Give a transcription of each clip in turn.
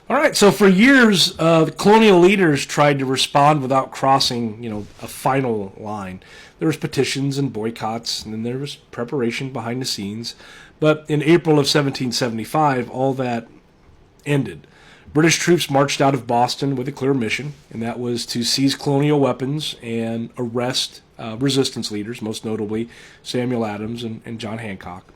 All right, so for years, the colonial leaders tried to respond without crossing, a final line. There was petitions and boycotts, and then there was preparation behind the scenes. But in April of 1775, all that ended. British troops marched out of Boston with a clear mission, and that was to seize colonial weapons and arrest resistance leaders, most notably Samuel Adams and John Hancock.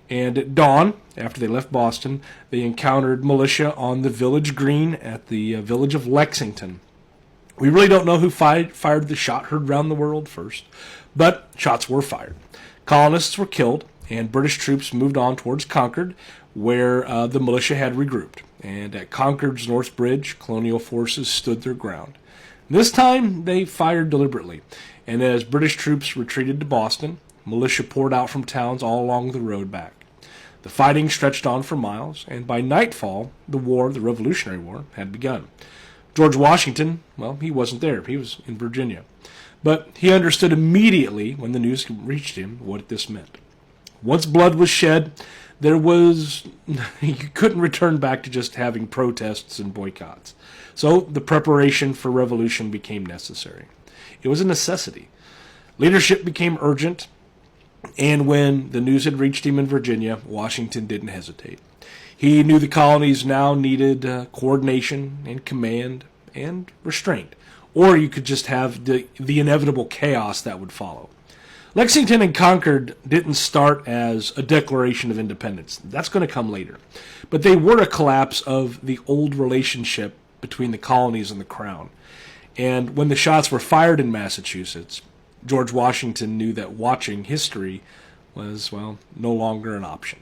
And at dawn, after they left Boston, they encountered militia on the village green at the village of Lexington. We really don't know who fired the shot heard round the world first, but shots were fired. Colonists were killed, and British troops moved on towards Concord, where the militia had regrouped. And at Concord's North Bridge, colonial forces stood their ground. This time, they fired deliberately, and as British troops retreated to Boston, militia poured out from towns all along the road back. The fighting stretched on for miles, and by nightfall, the Revolutionary War, had begun. George Washington, well, he wasn't there. He was in Virginia. But he understood immediately when the news reached him what this meant. Once blood was shed, you couldn't return back to just having protests and boycotts. So the preparation for revolution became necessary. It was a necessity. Leadership became urgent, and when the news had reached him in Virginia, Washington didn't hesitate. He knew the colonies now needed coordination and command and restraint, or you could just have the inevitable chaos that would follow. Lexington and Concord didn't start as a declaration of independence. That's going to come later. But they were a collapse of the old relationship between the colonies and the crown. And when the shots were fired in Massachusetts, George Washington knew that watching history was, well, no longer an option.